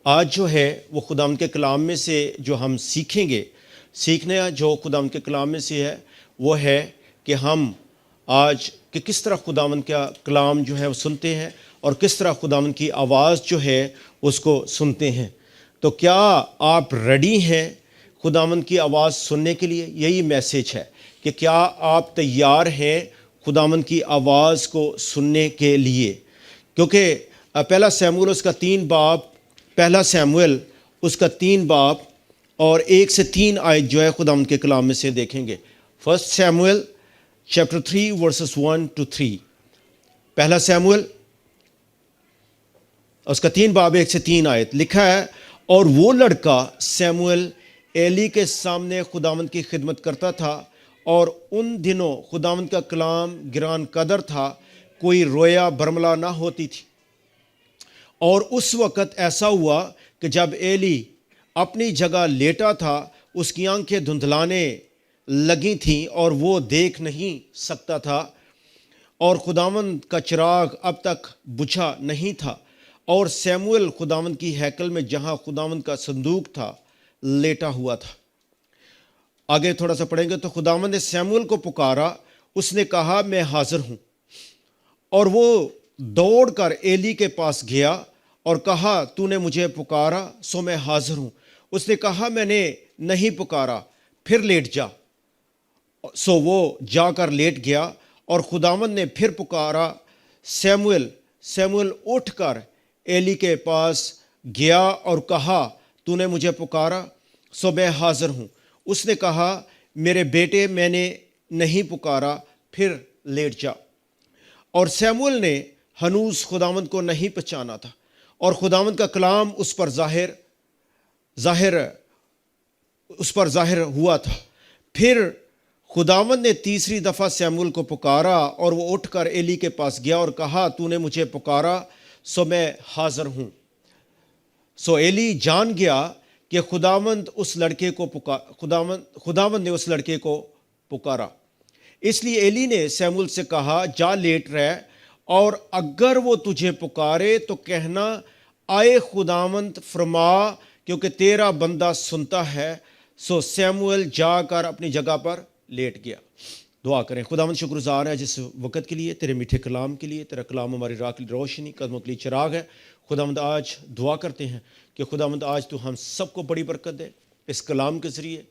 آج جو ہے وہ خداوند کے کلام میں سے جو ہم سیکھیں گے، سیکھنا جو خداوند کے کلام میں سے ہے وہ ہے کہ ہم آج کہ کس طرح خداوند کا کلام جو ہے وہ سنتے ہیں اور کس طرح خداوند کی آواز جو ہے اس کو سنتے ہیں۔ تو کیا آپ ریڈی ہیں خداوند کی آواز سننے کے لیے؟ یہی میسیج ہے کہ کیا آپ تیار ہیں خداوند کی آواز کو سننے کے لیے؟ کیونکہ پہلا سیموئیل اس کا 3 باب، پہلا سیموئیل اس کا 3 باب اور 1 سے 3 آیت جو ہے خداوند کے کلام میں سے دیکھیں گے۔ First Samuel chapter 3 verses 1 to 3، پہلا سیموئیل اس کا 3 باب 1 سے 3 آیت لکھا ہے، اور وہ لڑکا سیموئیل ایلی کے سامنے خداوند کی خدمت کرتا تھا، اور ان دنوں خداوند کا کلام گران قدر تھا، کوئی رویا برملا نہ ہوتی تھی۔ اور اس وقت ایسا ہوا کہ جب ایلی اپنی جگہ لیٹا تھا، اس کی آنکھیں دھندلانے لگی تھیں اور وہ دیکھ نہیں سکتا تھا، اور خداوند کا چراغ اب تک بجھا نہیں تھا، اور سیموئیل خداوند کی ہیکل میں جہاں خداوند کا صندوق تھا لیٹا ہوا تھا۔ آگے تھوڑا سا پڑھیں گے تو خداوند نے سیموئیل کو پکارا، اس نے کہا میں حاضر ہوں، اور وہ دوڑ کر ایلی کے پاس گیا اور کہا تو نے مجھے پکارا سو میں حاضر ہوں۔ اس نے کہا میں نے نہیں پکارا، پھر لیٹ جا۔ سو وہ جا کر لیٹ گیا، اور خداوند نے پھر پکارا سیموئیل۔ سیموئیل اٹھ کر ایلی کے پاس گیا اور کہا تو نے مجھے پکارا سو میں حاضر ہوں۔ اس نے کہا میرے بیٹے میں نے نہیں پکارا، پھر لیٹ جا۔ اور سیموئیل نے ہنوز خداوند کو نہیں پہچانا تھا، اور خداوند کا کلام اس پر ظاہر ہوا تھا۔ پھر خداوند نے تیسری دفعہ سیموئیل کو پکارا، اور وہ اٹھ کر ایلی کے پاس گیا اور کہا تو نے مجھے پکارا سو میں حاضر ہوں۔ سو ایلی جان گیا کہ خداوند نے اس لڑکے کو پکارا۔ اس لیے ایلی نے سیموئیل سے کہا جا لیٹ رہ، اور اگر وہ تجھے پکارے تو کہنا آئے خداوند فرما، کیونکہ تیرا بندہ سنتا ہے۔ سو سیموئیل جا کر اپنی جگہ پر لیٹ گیا۔ دعا کریں۔ خداوند شکر گزار ہے جس وقت کے لیے، تیرے میٹھے کلام کے لیے۔ تیرا کلام ہماری راہ کی روشنی، قدموں کے لیے چراغ ہے۔ خداوند آج دعا کرتے ہیں کہ خداوند آج تو ہم سب کو بڑی برکت دے اس کلام کے ذریعے۔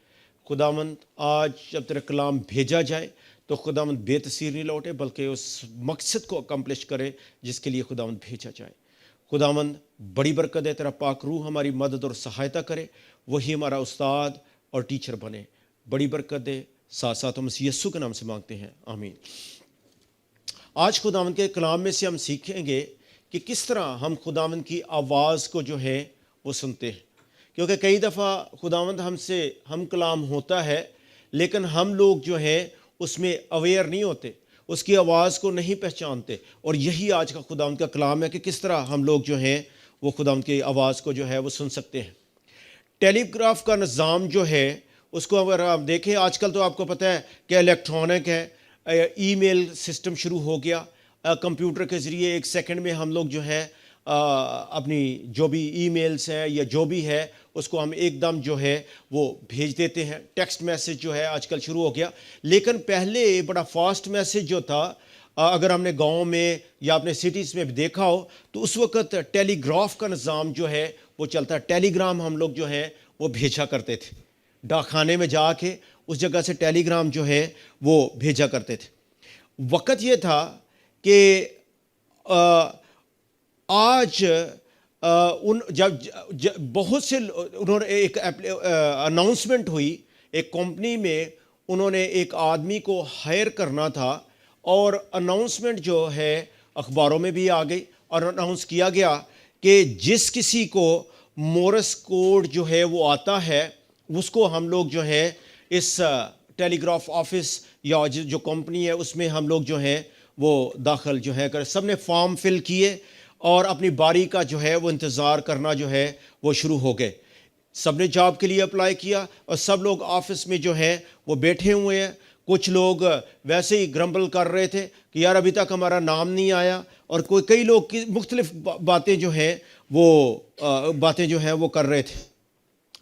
خداوند آج جب تیرا کلام بھیجا جائے تو خداوند بے تاثیر نہیں لوٹے، بلکہ اس مقصد کو اکمپلش کرے جس کے لیے خداوند بھیجا جائے۔ خداوند بڑی برکت ہے، تیرا پاک روح ہماری مدد اور سہایتا کرے، وہی ہمارا استاد اور ٹیچر بنے۔ بڑی برکت دے، ساتھ ساتھ ہم مسیح یسوع کے نام سے مانگتے ہیں، آمین۔ آج خداوند کے کلام میں سے ہم سیکھیں گے کہ کس طرح ہم خداوند کی آواز کو جو ہے وہ سنتے ہیں، کیونکہ کئی دفعہ خداوند ہم کلام ہوتا ہے، لیکن ہم لوگ جو ہیں اس میں اویئر نہیں ہوتے، اس کی آواز کو نہیں پہچانتے، اور یہی آج کا خداوند کا کلام ہے کہ کس طرح ہم لوگ جو ہیں وہ خداوند کی آواز کو جو ہے وہ سن سکتے ہیں۔ ٹیلی گراف کا نظام جو ہے اس کو اگر آپ دیکھیں، آج کل تو آپ کو پتہ ہے کہ الیکٹرانک ہے، ای میل سسٹم شروع ہو گیا، کمپیوٹر کے ذریعے 1 سیکنڈ میں ہم لوگ جو ہے اپنی جو بھی ای میلز ہیں یا جو بھی ہے اس کو ہم ایک دم جو ہے وہ بھیج دیتے ہیں۔ ٹیکسٹ میسج جو ہے آج کل شروع ہو گیا، لیکن پہلے بڑا فاسٹ میسج جو تھا، اگر ہم نے گاؤں میں یا اپنے سٹیز میں بھی دیکھا ہو تو اس وقت ٹیلی گراف کا نظام جو ہے وہ چلتا ہے۔ ٹیلی گرام ہم لوگ جو ہے وہ بھیجا کرتے تھے، ڈاک خانے میں جا کے اس جگہ سے ٹیلی گرام جو ہے وہ بھیجا کرتے تھے۔ وقت یہ تھا کہ آج جب بہت سے انہوں نے ایک اناؤنسمنٹ ہوئی، ایک کمپنی میں انہوں نے ایک آدمی کو ہائر کرنا تھا، اور اناؤنسمنٹ جو ہے اخباروں میں بھی آ گئی، اور اناؤنس کیا گیا کہ جس کسی کو مورس کوڈ جو ہے وہ آتا ہے اس کو ہم لوگ جو ہے اس ٹیلی گراف آفس یا جو کمپنی ہے اس میں ہم لوگ جو ہے وہ داخل جو ہے سب نے فارم فل کیے، اور اپنی باری کا جو ہے وہ انتظار کرنا جو ہے وہ شروع ہو گئے۔ سب نے جاب کے لیے اپلائی کیا، اور سب لوگ آفس میں جو ہیں وہ بیٹھے ہوئے ہیں۔ کچھ لوگ ویسے ہی گرمبل کر رہے تھے کہ یار ابھی تک ہمارا نام نہیں آیا، اور کئی لوگ کی مختلف باتیں جو ہیں وہ باتیں جو ہیں وہ کر رہے تھے.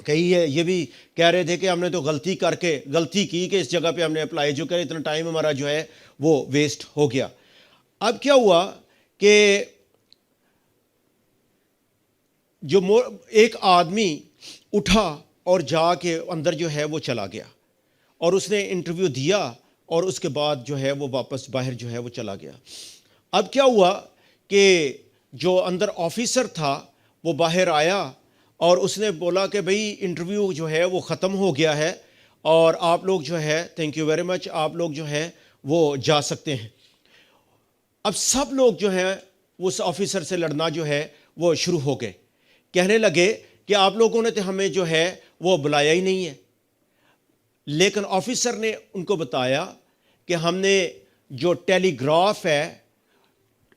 کئی یہ بھی کہہ رہے تھے کہ ہم نے تو غلطی کی کہ اس جگہ پہ ہم نے اپلائی جو کرے، اتنا ٹائم ہمارا جو ہے وہ ویسٹ ہو گیا. اب کیا ہوا کہ جو ایک آدمی اٹھا اور جا کے اندر جو ہے وہ چلا گیا اور اس نے انٹرویو دیا اور اس کے بعد جو ہے وہ واپس باہر جو ہے وہ چلا گیا. اب کیا ہوا کہ جو اندر آفیسر تھا وہ باہر آیا اور اس نے بولا کہ بھئی انٹرویو جو ہے وہ ختم ہو گیا ہے اور آپ لوگ جو ہے تھینک یو ویری مچ، آپ لوگ جو ہے وہ جا سکتے ہیں. اب سب لوگ جو ہیں اس آفیسر سے لڑنا جو ہے وہ شروع ہو گئے، کہنے لگے کہ آپ لوگوں نے تو ہمیں جو ہے وہ بلایا ہی نہیں ہے. لیکن آفیسر نے ان کو بتایا کہ ہم نے جو ٹیلی گراف ہے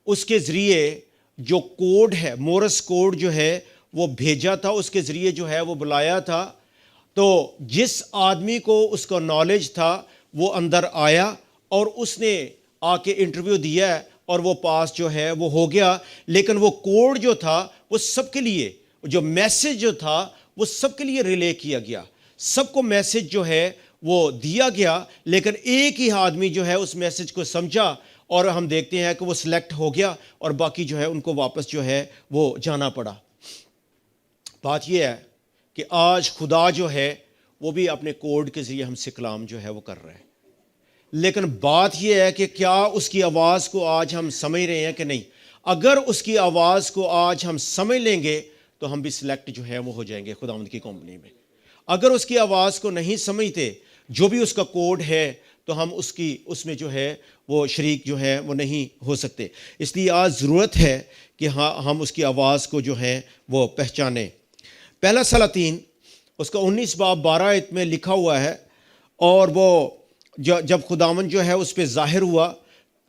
اس کے ذریعے جو کوڈ ہے، مورس کوڈ جو ہے وہ بھیجا تھا، اس کے ذریعے جو ہے وہ بلایا تھا. تو جس آدمی کو اس کا نالج تھا وہ اندر آیا اور اس نے آ کے انٹرویو دیا اور وہ پاس جو ہے وہ ہو گیا. لیکن وہ کوڈ جو تھا وہ سب کے لیے، جو میسج جو تھا وہ سب کے لیے ریلے کیا گیا، سب کو میسج جو ہے وہ دیا گیا. لیکن ایک ہی آدمی جو ہے اس میسج کو سمجھا اور ہم دیکھتے ہیں کہ وہ سلیکٹ ہو گیا اور باقی جو ہے ان کو واپس جو ہے وہ جانا پڑا. بات یہ ہے کہ آج خدا جو ہے وہ بھی اپنے کوڈ کے ذریعے ہم سے کلام جو ہے وہ کر رہا ہے. لیکن بات یہ ہے کہ کیا اس کی آواز کو آج ہم سمجھ رہے ہیں کہ نہیں؟ اگر اس کی آواز کو آج ہم سمجھ لیں گے تو ہم بھی سلیکٹ جو ہے وہ ہو جائیں گے خداوند کی کمپنی میں. اگر اس کی آواز کو نہیں سمجھتے، جو بھی اس کا کوڈ ہے، تو ہم اس میں جو ہے وہ شریک جو ہے وہ نہیں ہو سکتے. اس لیے آج ضرورت ہے کہ ہم اس کی آواز کو جو ہے وہ پہچانیں. پہلا سلاطین اس کا 19 باب 12 آیت میں لکھا ہوا ہے، اور وہ جب خداوند جو ہے اس پہ ظاہر ہوا،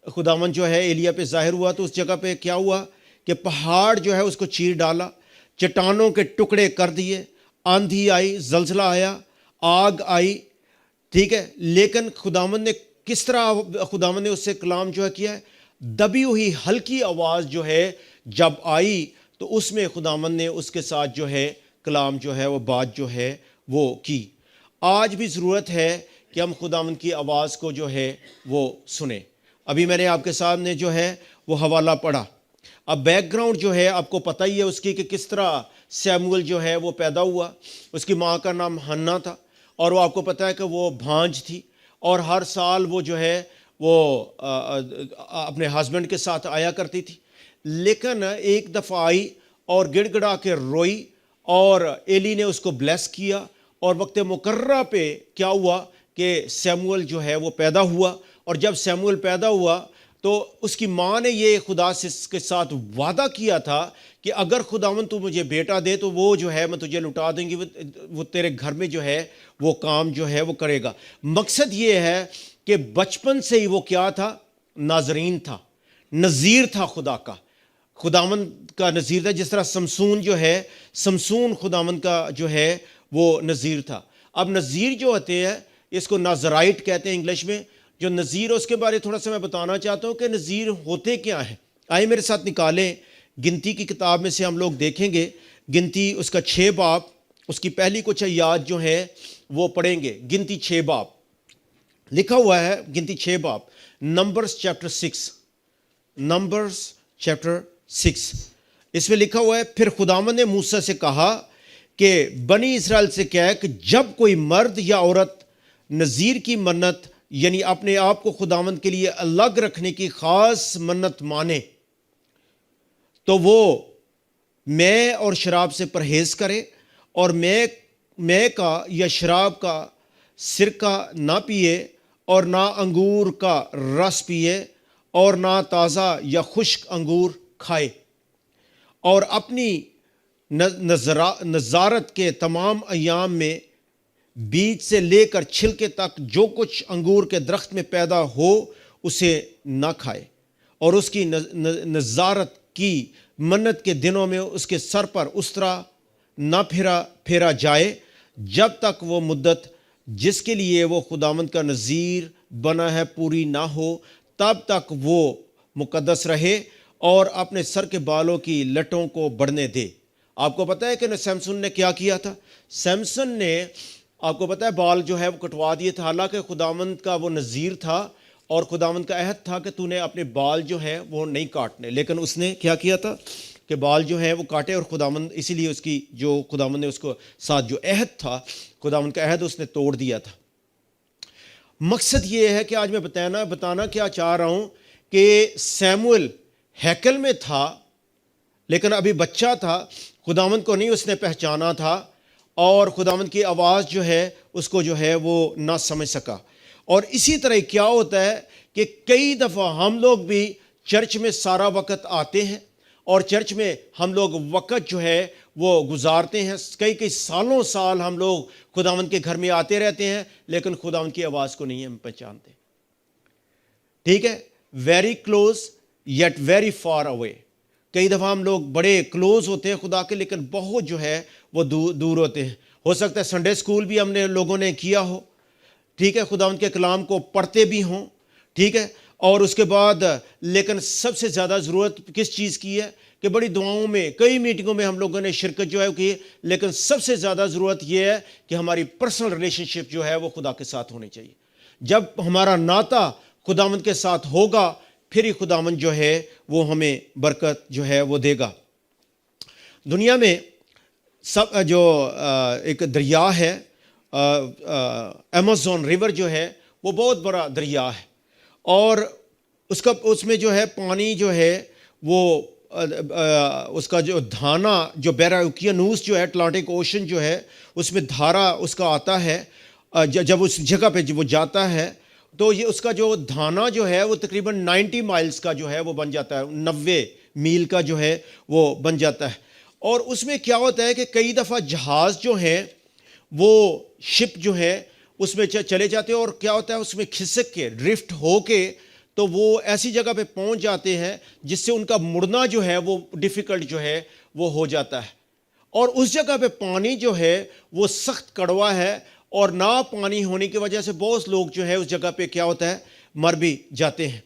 خداوند جو ہے ایلیا پہ ظاہر ہوا، تو اس جگہ پہ کیا ہوا کہ پہاڑ جو ہے اس کو چیر ڈالا، چٹانوں کے ٹکڑے کر دیے، آندھی آئی، زلزلہ آیا، آگ آئی. ٹھیک ہے، لیکن خداوند نے کس طرح خداوند نے اس سے کلام جو ہے کیا ہے؟ دبی ہوئی ہلکی آواز جو ہے جب آئی تو اس میں خداوند نے اس کے ساتھ جو ہے کلام جو ہے وہ بات جو ہے وہ کی. آج بھی ضرورت ہے کہ ہم خداوند کی آواز کو جو ہے وہ سنیں. ابھی میں نے آپ کے سامنے جو ہے وہ حوالہ پڑھا. اب بیک گراؤنڈ جو ہے آپ کو پتہ ہی ہے اس کی کہ کس طرح سیموئل جو ہے وہ پیدا ہوا. اس کی ماں کا نام ہنا تھا اور وہ آپ کو پتہ ہے کہ وہ بھانج تھی، اور ہر سال وہ جو ہے وہ اپنے ہسبینڈ کے ساتھ آیا کرتی تھی. لیکن ایک دفعہ آئی اور گڑ گڑا کے روئی اور ایلی نے اس کو بلیس کیا، اور وقت مقررہ پہ کیا ہوا کہ سیموئل جو ہے وہ پیدا ہوا. اور جب سیموئل پیدا ہوا تو اس کی ماں نے یہ خدا سے اس کے ساتھ وعدہ کیا تھا کہ اگر خداوند تو مجھے بیٹا دے تو وہ جو ہے میں تجھے لٹا دیں گی، وہ تیرے گھر میں جو ہے وہ کام جو ہے وہ کرے گا. مقصد یہ ہے کہ بچپن سے ہی وہ کیا تھا؟ ناظرین تھا، نذیر تھا خدا کا، خداوند کا نذیر تھا. جس طرح سمسون جو ہے، سمسون خداوند کا جو ہے وہ نذیر تھا. اب نذیر جو ہوتے ہیں اس کو ناظرائٹ کہتے ہیں انگلش میں. جو نذیر اس کے بارے تھوڑا سا میں بتانا چاہتا ہوں کہ نذیر ہوتے کیا ہیں. آئے میرے ساتھ نکالیں، گنتی کی کتاب میں سے ہم لوگ دیکھیں گے، گنتی اس کا 6 باب، اس کی پہلی کچھ آیات جو ہیں وہ پڑھیں گے. گنتی 6 باب لکھا ہوا ہے، گنتی 6 باب، نمبرز چیپٹر 6، نمبرز چیپٹر 6. اس میں لکھا ہوا ہے، پھر خداوند نے موسیٰ سے کہا کہ بنی اسرائیل سے کہہ کہ جب کوئی مرد یا عورت نذیر کی منت یعنی اپنے آپ کو خداوند کے لیے الگ رکھنے کی خاص منت مانے تو وہ مے اور شراب سے پرہیز کرے، اور مے کا یا شراب کا سرکہ نہ پیے، اور نہ انگور کا رس پیے، اور نہ تازہ یا خشک انگور کھائے، اور اپنی نظارت کے تمام ایام میں بیج سے لے کر چھلکے تک جو کچھ انگور کے درخت میں پیدا ہو اسے نہ کھائے، اور اس کی نظارت کی منت کے دنوں میں اس کے سر پر اس طرح نہ پھیرا جائے جب تک وہ مدت جس کے لیے وہ خداوند کا نذیر بنا ہے پوری نہ ہو، تب تک وہ مقدس رہے. اور اپنے سر کے بالوں کی لٹوں کو بڑھنے دے۔ آپ کو پتہ ہے کہ سیمسن نے کیا کیا تھا؟ سیمسن نے، آپ کو پتہ ہے، بال جو ہے وہ کٹوا دیے تھے، حالانکہ خداوند کا وہ نذیر تھا اور خداوند کا عہد تھا کہ تو نے اپنے بال جو ہیں وہ نہیں کاٹنے، لیکن اس نے کیا کیا تھا کہ بال جو ہیں وہ کاٹے، اور خداوند اسی لیے اس کی جو خداوند نے اس کو ساتھ جو عہد تھا، خداوند کا عہد، اس نے توڑ دیا تھا۔ مقصد یہ ہے کہ آج میں بتانا کیا چاہ رہا ہوں کہ سیموئل ہیکل میں تھا لیکن ابھی بچہ تھا، خداوند کو نہیں اس نے پہچانا تھا، اور خداوند کی آواز جو ہے اس کو جو ہے وہ نہ سمجھ سکا۔ اور اسی طرح کیا ہوتا ہے کہ کئی دفعہ ہم لوگ بھی چرچ میں سارا وقت آتے ہیں، اور چرچ میں ہم لوگ وقت جو ہے وہ گزارتے ہیں، کئی سالوں سال ہم لوگ خداوند کے گھر میں آتے رہتے ہیں، لیکن خداوند کی آواز کو نہیں ہم پہچانتے۔ ٹھیک ہے، very close yet very far away. کئی دفعہ ہم لوگ بڑے کلوز ہوتے ہیں خدا کے، لیکن بہت جو ہے وہ دور ہوتے ہیں۔ ہو سکتا ہے سنڈے اسکول بھی ہم نے لوگوں نے کیا ہو، ٹھیک ہے، خداوند کے کلام کو پڑھتے بھی ہوں، ٹھیک ہے، اور اس کے بعد لیکن سب سے زیادہ ضرورت کس چیز کی ہے کہ بڑی دعاؤں میں، کئی میٹنگوں میں ہم لوگوں نے شرکت جو ہے کی، لیکن سب سے زیادہ ضرورت یہ ہے کہ ہماری پرسنل ریلیشن شپ جو ہے وہ خدا کے ساتھ ہونی چاہیے۔ جب ہمارا ناطہ خداوند کے ساتھ ہوگا، پھر ہی خداوند جو ہے وہ ہمیں برکت جو ہے وہ دے گا۔ دنیا میں جو ایک دریا ہے، ایمیزون ریور جو ہے وہ بہت بڑا دریا ہے، اور اس میں جو ہے پانی جو ہے وہ اس کا جو دھانا جو بحیرہ اوقیانوس جو ہے، اٹلانٹک اوشن جو ہے، اس میں دھارا اس کا آتا ہے۔ جب اس جگہ پہ وہ جاتا ہے تو یہ اس کا جو دھانا جو ہے وہ تقریباً 90 مائلز کا جو ہے وہ بن جاتا ہے، 90 میل کا جو ہے وہ بن جاتا ہے۔ اور اس میں کیا ہوتا ہے کہ کئی دفعہ جہاز جو ہیں وہ شپ جو ہے اس میں چلے جاتے ہیں، اور کیا ہوتا ہے اس میں کھسک کے، ڈرفٹ ہو کے، تو وہ ایسی جگہ پہ پہنچ جاتے ہیں جس سے ان کا مڑنا جو ہے وہ ڈیفیکلٹ جو ہے وہ ہو جاتا ہے۔ اور اس جگہ پہ پانی جو ہے وہ سخت کڑوا ہے، اور نہ پانی ہونے کی وجہ سے بہت لوگ جو ہے اس جگہ پہ کیا ہوتا ہے مر بھی جاتے ہیں۔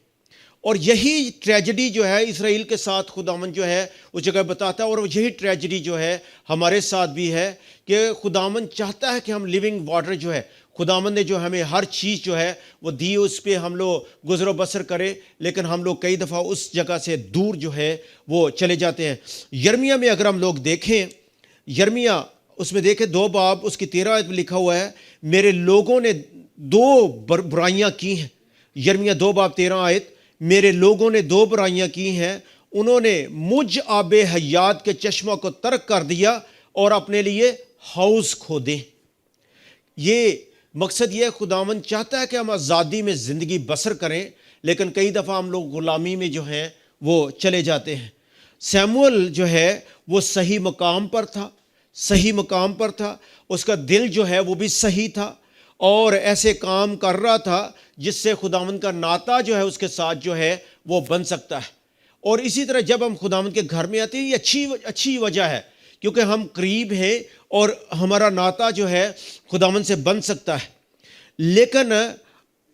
اور یہی ٹریجڈی جو ہے اسرائیل کے ساتھ خداوند جو ہے اس جگہ بتاتا ہے، اور یہی ٹریجڈی جو ہے ہمارے ساتھ بھی ہے کہ خداوند چاہتا ہے کہ ہم لیونگ واٹر جو ہے، خداوند نے جو ہمیں ہر چیز جو ہے وہ دی، اس پہ ہم لوگ گزر و بسر کرے، لیکن ہم لوگ کئی دفعہ اس جگہ سے دور جو ہے وہ چلے جاتے ہیں۔ یرمیہ میں اگر ہم لوگ دیکھیں، یرمیہ اس میں دیکھیں 2 باب اس کی 13 آیت میں لکھا ہوا ہے، میرے لوگوں نے 2 برائیاں کی ہیں۔ یرمیہ 2 باب 13 آیت، میرے لوگوں نے 2 برائیاں کی ہیں، انہوں نے مجھ آب حیات کے چشمہ کو ترک کر دیا اور اپنے لیے حوض کھودے۔ یہ مقصد یہ ہے، خداوند چاہتا ہے کہ ہم آزادی میں زندگی بسر کریں، لیکن کئی دفعہ ہم لوگ غلامی میں جو ہیں وہ چلے جاتے ہیں۔ سیموئل جو ہے وہ صحیح مقام پر تھا، صحیح مقام پر تھا، اس کا دل جو ہے وہ بھی صحیح تھا، اور ایسے کام کر رہا تھا جس سے خداوند کا ناطہ جو ہے اس کے ساتھ جو ہے وہ بن سکتا ہے۔ اور اسی طرح جب ہم خداوند کے گھر میں آتے ہیں، یہ اچھی وجہ ہے کیونکہ ہم قریب ہیں اور ہمارا ناطہ جو ہے خداوند سے بن سکتا ہے۔ لیکن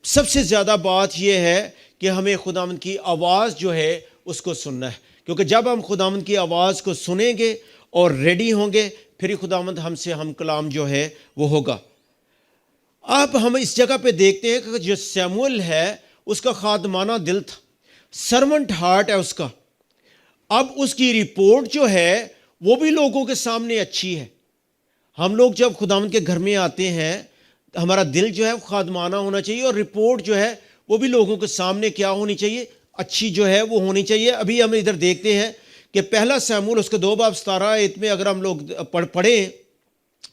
سب سے زیادہ بات یہ ہے کہ ہمیں خداوند کی آواز جو ہے اس کو سننا ہے، کیونکہ جب ہم خداوند کی آواز کو سنیں گے اور ریڈی ہوں گے، پھر ہی خداوند ہم سے ہم کلام جو ہے وہ ہوگا۔ اب ہم اس جگہ پہ دیکھتے ہیں کہ جو سیموئل ہے اس کا خادمانہ دل تھا، سرونٹ ہارٹ ہے اس کا۔ اب اس کی رپورٹ جو ہے وہ بھی لوگوں کے سامنے اچھی ہے۔ ہم لوگ جب خداوند کے گھر میں آتے ہیں، ہمارا دل جو ہے خادمانہ ہونا چاہیے، اور رپورٹ جو ہے وہ بھی لوگوں کے سامنے کیا ہونی چاہیے، اچھی جو ہے وہ ہونی چاہیے۔ ابھی ہم ادھر دیکھتے ہیں کہ پہلا سیموئل اس کے 2 باب 17 آیت میں اگر ہم لوگ پڑھیں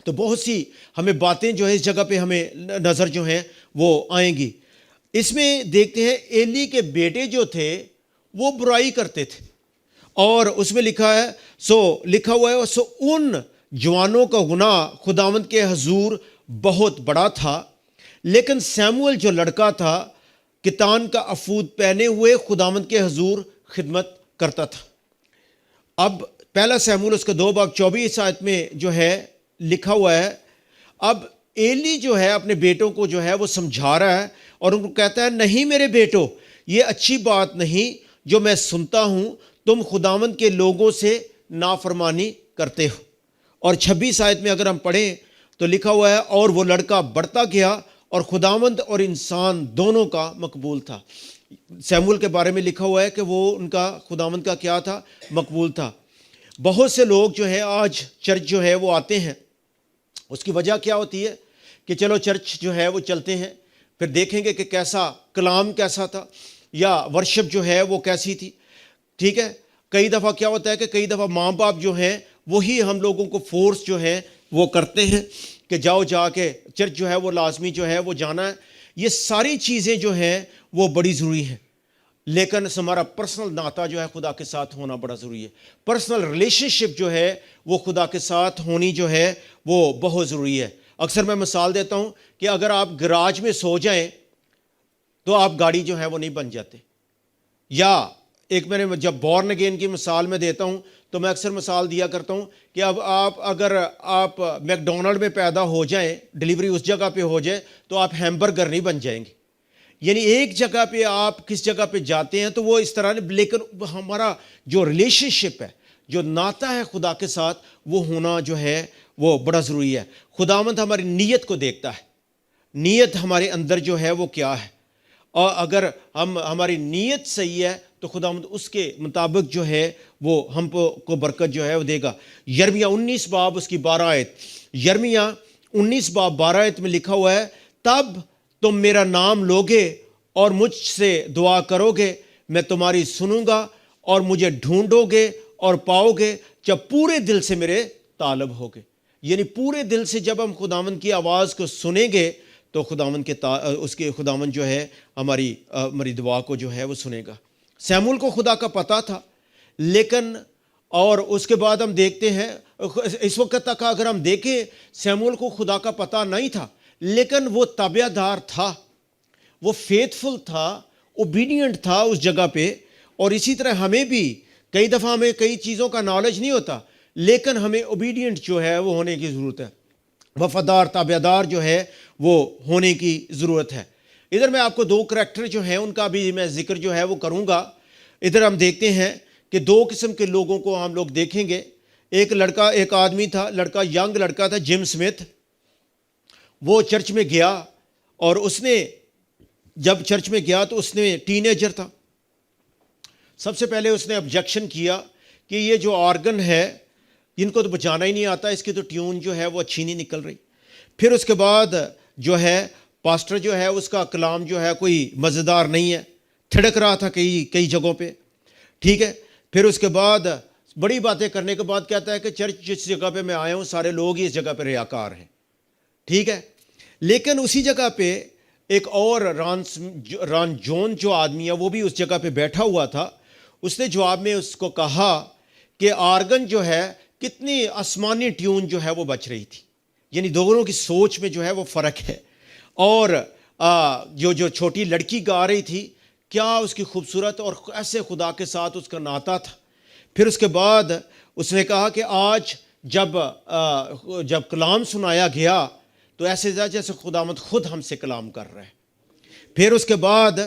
تو بہت سی ہمیں باتیں جو ہے اس جگہ پہ ہمیں نظر جو ہیں وہ آئیں گی۔ اس میں دیکھتے ہیں ایلی کے بیٹے جو تھے وہ برائی کرتے تھے، اور اس میں لکھا ہوا ہے سو ان جوانوں کا گناہ خداوند کے حضور بہت بڑا تھا، لیکن سیموئل جو لڑکا تھا کتان کا افود پہنے ہوئے خداوند کے حضور خدمت کرتا تھا۔ اب پہلا سیموئل اس کا 2 باب 24 آیت میں جو ہے لکھا ہوا ہے، اب ایلی جو ہے اپنے بیٹوں کو جو ہے وہ سمجھا رہا ہے، اور ان کو کہتا ہے نہیں میرے بیٹو، یہ اچھی بات نہیں جو میں سنتا ہوں، تم خداوند کے لوگوں سے نافرمانی کرتے ہو. اور 26 آیت میں اگر ہم پڑھیں تو لکھا ہوا ہے اور وہ لڑکا بڑھتا گیا اور خداوند اور انسان دونوں کا مقبول تھا. سیمول کے بارے میں لکھا ہوا ہے کہ وہ ان کا خداوند کا کیا تھا؟ مقبول تھا. بہت سے لوگ جو ہے آج چرچ جو ہے وہ آتے ہیں، اس کی وجہ کیا ہوتی ہے کہ چلو چرچ جو ہے وہ چلتے ہیں، پھر دیکھیں گے کہ کیسا کلام کیسا تھا یا ورشپ جو ہے وہ کیسی تھی. ٹھیک ہے، کئی دفعہ کیا ہوتا ہے کہ کئی دفعہ ماں باپ جو ہیں وہی ہم لوگوں کو فورس جو ہے وہ کرتے ہیں کہ جاؤ جا کے چرچ جو ہے وہ لازمی جو ہے وہ جانا ہے. یہ ساری چیزیں جو ہیں وہ بڑی ضروری ہیں، لیکن ہمارا پرسنل ناطہ جو ہے خدا کے ساتھ ہونا بڑا ضروری ہے. پرسنل ریلیشن شپ جو ہے وہ خدا کے ساتھ ہونی جو ہے وہ بہت ضروری ہے. اکثر میں مثال دیتا ہوں کہ اگر آپ گراج میں سو جائیں تو آپ گاڑی جو ہے وہ نہیں بن جاتے. یا ایک میں نے جب بورن اگین کی مثال میں دیتا ہوں تو میں اکثر مثال دیا کرتا ہوں کہ اب اگر آپ میک ڈونلڈ میں پیدا ہو جائیں، ڈلیوری اس جگہ پہ ہو جائے تو آپ ہیمبرگر نہیں بن جائیں گے. یعنی ایک جگہ پہ آپ کس جگہ پہ جاتے ہیں تو وہ اس طرح، لیکن ہمارا جو ریلیشن شپ ہے، جو ناطہ ہے خدا کے ساتھ، وہ ہونا جو ہے وہ بڑا ضروری ہے. خداوند ہماری نیت کو دیکھتا ہے، نیت ہمارے اندر جو ہے وہ کیا ہے، اور اگر ہماری نیت صحیح ہے تو خداوند اس کے مطابق جو ہے وہ ہم کو برکت جو ہے وہ دے گا. یرمیہ 19 باب اس کی 12 آیت، یرمیہ 19 باب 12 آیت میں لکھا ہوا ہے، تب تم میرا نام لوگے اور مجھ سے دعا کرو گے، میں تمہاری سنوں گا اور مجھے ڈھونڈو گے اور پاؤ گے جب پورے دل سے میرے طالب ہوگے. یعنی پورے دل سے جب ہم خداوند کی آواز کو سنیں گے تو خداوند جو ہے ہماری دعا کو جو ہے وہ سنے گا. سیمول کو خدا کا پتہ تھا، لیکن اور اس کے بعد ہم دیکھتے ہیں اس وقت تک اگر ہم دیکھیں سیمول کو خدا کا پتہ نہیں تھا، لیکن وہ تابع دار تھا، وہ فیتھفل تھا، اوبیڈینٹ تھا اس جگہ پہ. اور اسی طرح ہمیں بھی کئی دفعہ ہمیں کئی چیزوں کا نالج نہیں ہوتا، لیکن ہمیں اوبیڈینٹ جو ہے وہ ہونے کی ضرورت ہے، وفادار تابع دار جو ہے وہ ہونے کی ضرورت ہے. ادھر میں آپ کو 2 کریکٹر جو ہیں ان کا بھی میں ذکر جو ہے وہ کروں گا. ادھر ہم دیکھتے ہیں کہ 2 قسم کے لوگوں کو ہم لوگ دیکھیں گے. ایک آدمی تھا، ینگ لڑکا تھا، جم سمتھ. وہ چرچ میں گیا اور اس نے جب چرچ میں گیا تو اس نے ٹین ایجر تھا. سب سے پہلے اس نے آبجیکشن کیا کہ یہ جو آرگن ہے ان کو تو بجانا ہی نہیں آتا، اس کی تو ٹیون جو ہے وہ اچھی نہیں نکل رہی. پھر اس کے بعد جو ہے پاسٹر جو ہے اس کا کلام جو ہے کوئی مزیدار نہیں ہے، تھڑک رہا تھا کئی جگہوں پہ. ٹھیک ہے، پھر اس کے بعد بڑی باتیں کرنے کے بعد کہتا ہے کہ چرچ جس جگہ پہ میں آیا ہوں سارے لوگ ہی اس جگہ پہ ریاکار ہیں. ٹھیک ہے، لیکن اسی جگہ پہ ایک اور ران جون جو آدمی ہے وہ بھی اس جگہ پہ بیٹھا ہوا تھا. اس نے جواب میں اس کو کہا کہ آرگن جو ہے کتنی آسمانی ٹیون جو ہے وہ بچ رہی تھی. یعنی دونوں کی سوچ میں جو ہے وہ فرق ہے. اور جو چھوٹی لڑکی گا رہی تھی، کیا اس کی خوبصورت اور ایسے خدا کے ساتھ اس کا ناطہ تھا. پھر اس کے بعد اس نے کہا کہ آج جب کلام سنایا گیا تو ایسے جیسے خداوند خود ہم سے کلام کر رہا ہے. پھر اس کے بعد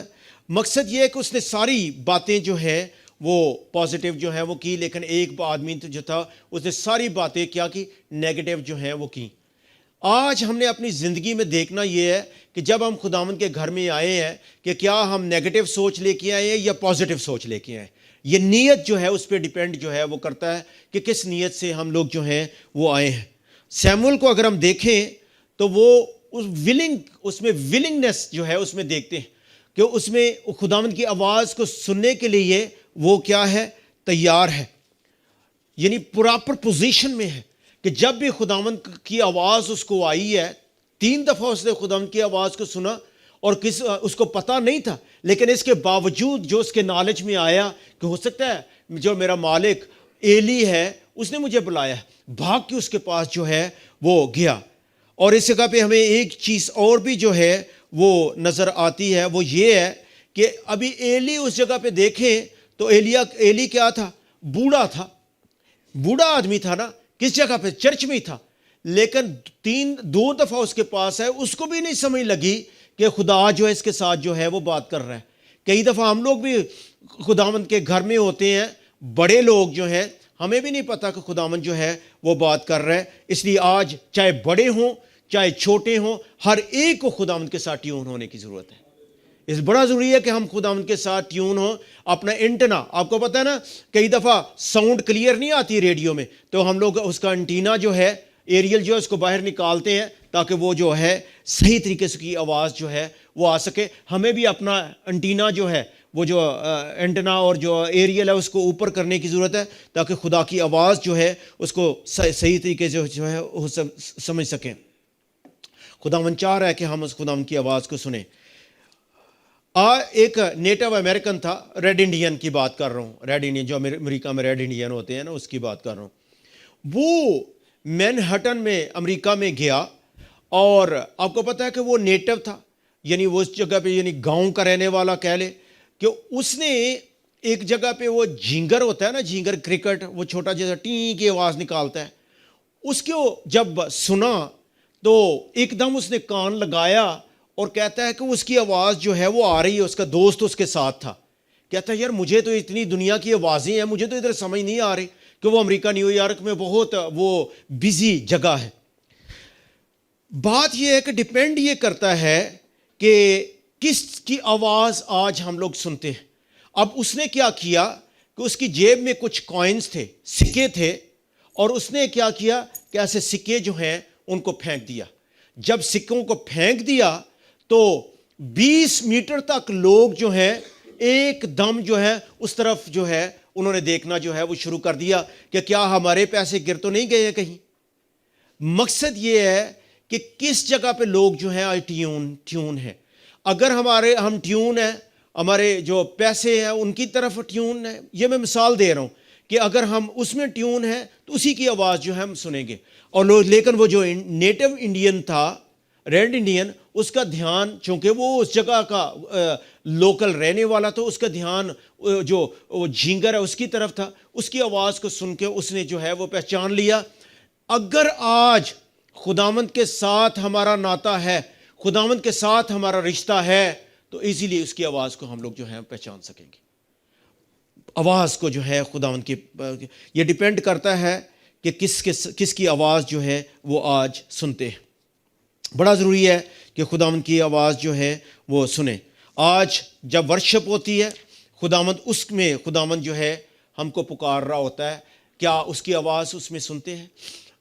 مقصد یہ ہے کہ اس نے ساری باتیں جو ہیں وہ پازیٹیو جو ہیں وہ کی، لیکن ایک آدمی جو تھا اس نے ساری باتیں کیا کی، نیگیٹو جو ہیں وہ کی. آج ہم نے اپنی زندگی میں دیکھنا یہ ہے کہ جب ہم خداوند کے گھر میں آئے ہیں کہ کیا ہم نیگیٹو سوچ لے کے آئے ہیں یا پازیٹیو سوچ لے کے آئے ہیں. یہ نیت جو ہے اس پہ ڈیپینڈ جو ہے وہ کرتا ہے کہ کس نیت سے ہم لوگ جو ہیں وہ آئے ہیں. سیمول کو اگر ہم دیکھیں تو وہ اس میں ولنگنس جو ہے اس میں دیکھتے ہیں کہ اس میں خداوند کی آواز کو سننے کے لیے وہ کیا ہے، تیار ہے. یعنی پراپر پوزیشن میں ہے کہ جب بھی خداوند کی آواز اس کو آئی ہے، 3 دفعہ اس نے خداوند کی آواز کو سنا اور اس کو پتہ نہیں تھا، لیکن اس کے باوجود جو اس کے نالج میں آیا کہ ہو سکتا ہے جو میرا مالک ایلی ہے اس نے مجھے بلایا، بھاگ کے اس کے پاس جو ہے وہ گیا. اور اس جگہ پہ ہمیں ایک چیز اور بھی جو ہے وہ نظر آتی ہے، وہ یہ ہے کہ ابھی ایلی اس جگہ پہ دیکھیں تو ایلی کیا تھا، بوڑھا تھا، بوڑھا آدمی تھا نا. کس جگہ پہ؟ چرچ میں تھا. لیکن 2 دفعہ اس کے پاس ہے، اس کو بھی نہیں سمجھ لگی کہ خدا جو ہے اس کے ساتھ جو ہے وہ بات کر رہا ہے. کئی دفعہ ہم لوگ بھی خداوند کے گھر میں ہوتے ہیں بڑے لوگ جو ہیں ہمیں بھی نہیں پتہ کہ خداوند جو ہے وہ بات کر رہا ہے. اس لیے آج چاہے بڑے ہوں چاہے چھوٹے ہوں, ہر ایک کو خداوند کے ساتھ ٹیون ہونے کی ضرورت ہے. اس بڑا ضروری ہے کہ ہم خداوند کے ساتھ ٹیون ہوں. اپنا انٹنا, آپ کو پتہ ہے نا کئی دفعہ ساؤنڈ کلیئر نہیں آتی ریڈیو میں, تو ہم لوگ اس کا انٹینا جو ہے ایریل جو ہے اس کو باہر نکالتے ہیں تاکہ وہ جو ہے صحیح طریقے سے کی آواز جو ہے وہ آ سکے. ہمیں بھی اپنا انٹینا جو ہے وہ جو اینٹنا اور جو ایریل ہے اس کو اوپر کرنے کی ضرورت ہے تاکہ خدا کی آواز جو ہے اس کو صحیح طریقے سے جو ہے وہ سمجھ سکیں. خداوند چاہ رہا ہے کہ ہم اس خداوند کی آواز کو سنیں. ایک نیٹو امریکن تھا, ریڈ انڈین کی بات کر رہا ہوں, ریڈ انڈین جو امریکہ میں ریڈ انڈین ہوتے ہیں نا, اس کی بات کر رہا ہوں. وہ مینہٹن میں امریکہ میں گیا, اور آپ کو پتہ ہے کہ وہ نیٹو تھا, یعنی وہ اس جگہ پہ یعنی گاؤں کا رہنے والا کہہ لے, کہ اس نے ایک جگہ پہ وہ جھینگر ہوتا ہے نا, جھینگر کرکٹ, وہ چھوٹا جیسا ٹی کی آواز نکالتا ہے, اس کو جب سنا تو ایک دم اس نے کان لگایا اور کہتا ہے کہ اس کی آواز جو ہے وہ آ رہی ہے, اس کا دوست اس کے ساتھ تھا. کہتا ہے یار مجھے تو اتنی دنیا کی آوازیں ہیں, مجھے تو ادھر سمجھ نہیں آ رہی, کہ وہ امریکہ نیو یارک میں بہت وہ بزی جگہ ہے. بات یہ ہے کہ ڈیپینڈ یہ کرتا ہے کہ کس کی آواز آج ہم لوگ سنتے ہیں. اب اس نے کیا کیا کہ اس کی جیب میں کچھ کوائنز تھے, سکے تھے, اور اس نے کیا کیا کہ ایسے سکے جو ہیں ان کو پھینک دیا. جب سکوں کو پھینک دیا تو 20 میٹر تک لوگ جو ہیں ایک دم جو ہے اس طرف جو ہے انہوں نے دیکھنا جو ہے وہ شروع کر دیا کہ کیا ہمارے پیسے گر تو نہیں گئے ہیں کہیں. مقصد یہ ہے کہ کس جگہ پہ لوگ جو ہیں ٹیون ہے. اگر ہم ٹیون ہیں, ہمارے جو پیسے ہیں ان کی طرف ٹیون ہے, یہ میں مثال دے رہا ہوں کہ اگر ہم اس میں ٹیون ہیں تو اسی کی آواز جو ہے ہم سنیں گے. اور لیکن وہ جو نیٹو انڈین تھا, ریڈ انڈین, اس کا دھیان, چونکہ وہ اس جگہ کا لوکل رہنے والا تھا, اس کا دھیان جو وہ جھینگر ہے اس کی طرف تھا. اس کی آواز کو سن کے اس نے جو ہے وہ پہچان لیا. اگر آج خداوند کے ساتھ ہمارا ناطہ ہے, خداوند کے ساتھ ہمارا رشتہ ہے, تو اسی لیے اس کی آواز کو ہم لوگ جو ہے پہچان سکیں گے. آواز کو جو ہے خداوند کی, یہ ڈیپینڈ کرتا ہے کہ کس کی آواز جو ہے وہ آج سنتے ہیں. بڑا ضروری ہے کہ خداوند کی آواز جو ہے وہ سنیں. آج جب ورشپ ہوتی ہے, خداوند اس میں خداوند جو ہے ہم کو پکار رہا ہوتا ہے, کیا اس کی آواز اس میں سنتے ہیں؟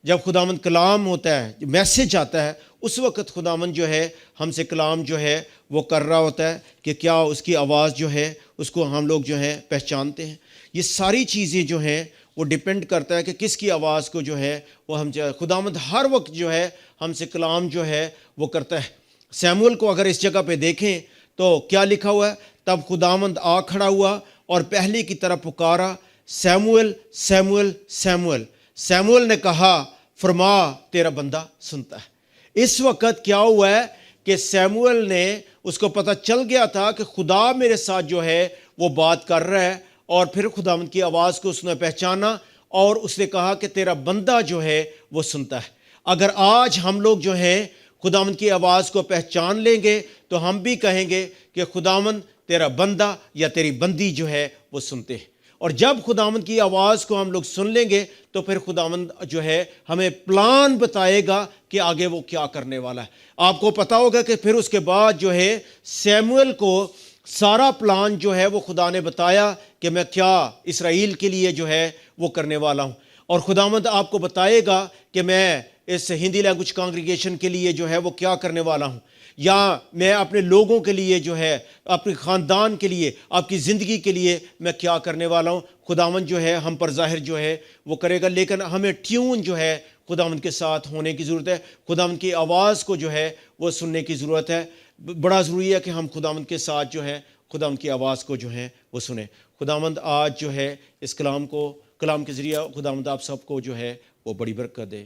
جب خداوند کلام ہوتا ہے, میسج آتا ہے, اس وقت خداوند جو ہے ہم سے کلام جو ہے وہ کر رہا ہوتا ہے کہ کیا اس کی آواز جو ہے اس کو ہم لوگ جو ہے پہچانتے ہیں. یہ ساری چیزیں جو ہیں وہ ڈیپینڈ کرتا ہے کہ کس کی آواز کو جو ہے وہ ہم خداوند ہر وقت جو ہے ہم سے کلام جو ہے وہ کرتا ہے. سیموئل کو اگر اس جگہ پہ دیکھیں تو کیا لکھا ہوا ہے, تب خداوند آ کھڑا ہوا اور پہلے کی طرح پکارا, سیموئل سیموئل سیموئل. سیموئل نے کہا, فرما تیرا بندہ سنتا ہے. اس وقت کیا ہوا ہے کہ سیموئل نے, اس کو پتہ چل گیا تھا کہ خدا میرے ساتھ جو ہے وہ بات کر رہا ہے, اور پھر خداوند کی آواز کو اس نے پہچانا اور اس نے کہا کہ تیرا بندہ جو ہے وہ سنتا ہے. اگر آج ہم لوگ جو ہیں خداوند کی آواز کو پہچان لیں گے تو ہم بھی کہیں گے کہ خداوند تیرا بندہ یا تیری بندی جو ہے وہ سنتے ہیں. اور جب خداوند کی آواز کو ہم لوگ سن لیں گے تو پھر خداوند جو ہے ہمیں پلان بتائے گا کہ آگے وہ کیا کرنے والا ہے. آپ کو پتا ہوگا کہ پھر اس کے بعد جو ہے سیموئل کو سارا پلان جو ہے وہ خدا نے بتایا کہ میں کیا اسرائیل کے لیے جو ہے وہ کرنے والا ہوں. اور خداوند آپ کو بتائے گا کہ میں اس ہندی لینگویج کانگریگیشن کے لیے جو ہے وہ کیا کرنے والا ہوں, یا میں اپنے لوگوں کے لیے جو ہے, اپنے خاندان کے لیے, آپ کی زندگی کے لیے میں کیا کرنے والا ہوں. خداوند جو ہے ہم پر ظاہر جو ہے وہ کرے گا, لیکن ہمیں ٹیون جو ہے خداوند کے ساتھ ہونے کی ضرورت ہے. خداوند کی آواز کو جو ہے وہ سننے کی ضرورت ہے. بڑا ضروری ہے کہ ہم خداوند کے ساتھ جو ہے خداوند کی آواز کو جو ہے وہ سنیں. خداوند آج جو ہے اس کلام کے ذریعہ خداوند آپ سب کو جو ہے وہ بڑی برکت دے.